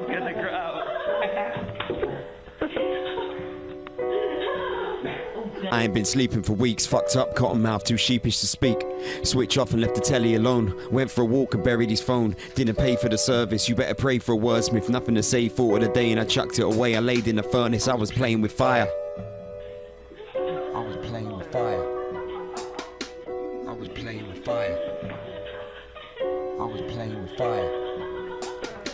Get the crowd. I ain't been sleeping for weeks, fucked up, cotton mouth, too sheepish to speak. Switch off and left the telly alone. Went for a walk and buried his phone. Didn't pay for the service, you better pray for a wordsmith. Nothing to say, thought of the day and I chucked it away. I laid in the furnace, I was playing with fire. I was playing with fire. I was playing with fire. I was playing with fire.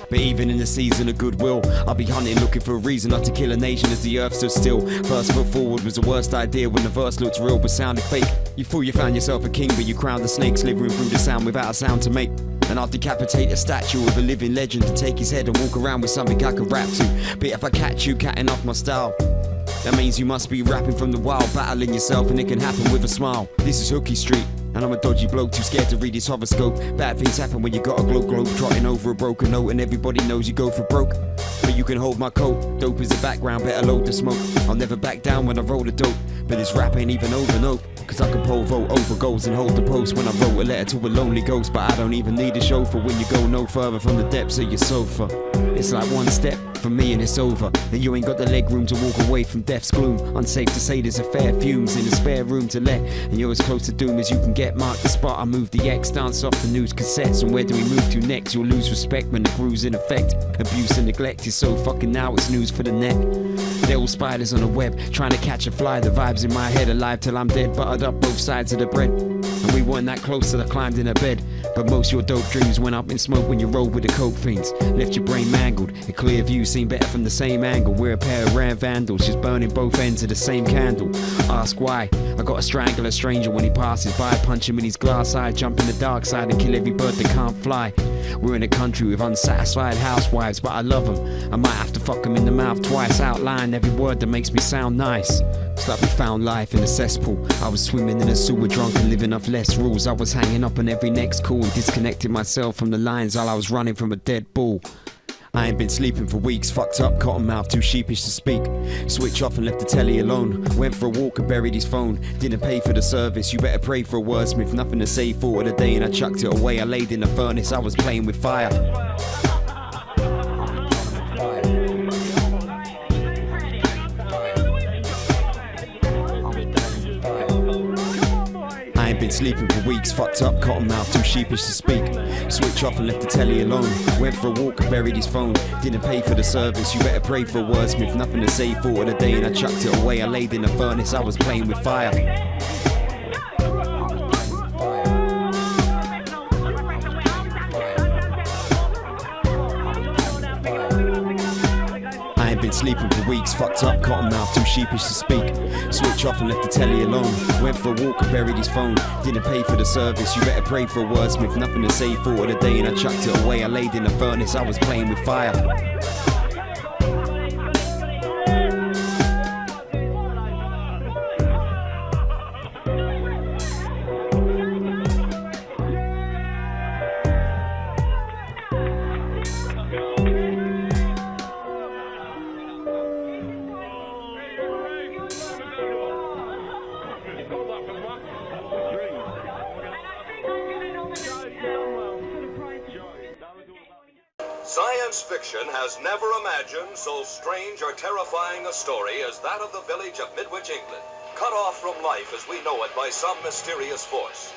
But even in the season of goodwill, I'll be hunting, looking for a reason not to kill a nation as the earth stood still. First foot forward was the worst idea when the verse looked real but sounded fake. You fool, you found yourself a king, but you crowned the snake, slithering through the sound without a sound to make. And I'll decapitate a statue of a living legend to take his head and walk around with something I could rap to. But if I catch you catting off my style, that means you must be rapping from the wild, battling yourself, and it can happen with a smile. This is Hookie Street, and I'm a dodgy bloke, too scared to read his horoscope. Bad things happen when you got a globe trotting over a broken note, and everybody knows you go for broke. But you can hold my coat, dope is the background, better load the smoke. I'll never back down when I roll the dope, but this rap ain't even over, no. Cause I can pole vote over goals and hold the post when I wrote a letter to a lonely ghost. But I don't even need a chauffeur when you go no further from the depths of your sofa. It's like one step from me and it's over, and you ain't got the leg room to walk away from death's gloom. Unsafe to say there's a fair fumes in a spare room to let, and you're as close to doom as you can get. Mark the spot, I move the X, dance off the news cassettes. And where do we move to next? You'll lose respect when the groove's in effect. Abuse and neglect is so fucking now it's news for the net. They're all spiders on the web, trying to catch a fly. The vibes in my head alive till I'm dead, buttered up both sides of the bread. And we weren't that close till I climbed in a bed. But most your dope dreams went up in smoke when you rolled with the coke fiends. Left your brain mangled, a clear view seen better from the same angle. We're a pair of rare vandals, just burning both ends of the same candle. Ask why, I gotta strangle a stranger when he passes by. Punch him in his glass eye, jump in the dark side and kill every bird that can't fly. We're in a country with unsatisfied housewives, but I love them. I might have to fuck them in the mouth twice, outline every word that makes me sound nice. It's like we found life in a cesspool. I was swimming in a sewer drunk and living off less rules. I was hanging up on every next call and disconnected myself from the lines while I was running from a dead bull. I ain't been sleeping for weeks, fucked up, cotton mouth, too sheepish to speak. Switch off and left the telly alone. Went for a walk and buried his phone. Didn't pay for the service, you better pray for a wordsmith. Nothing to say, thought of the day and I chucked it away. I laid in the furnace, I was playing with fire. I ain't been sleeping for weeks, fucked up, cotton mouth, too sheepish to speak. Switch off and left the telly alone. Went for a walk and buried his phone. Didn't pay for the service, you better pray for a wordsmith. Nothing to say, thought of the day and I chucked it away. I laid in the furnace, I was playing with fire. I ain't been sleeping for weeks, fucked up, cotton mouth, too sheepish to speak. Switch off and left the telly alone. Went for a walk and buried his phone. Didn't pay for the service, you better pray for a wordsmith. Nothing to say, thought of the day and I chucked it away. I laid in the furnace, I was playing with fire. Science fiction has never imagined so strange or terrifying a story as that of the village of Midwich, England, cut off from life as we know it by some mysterious force.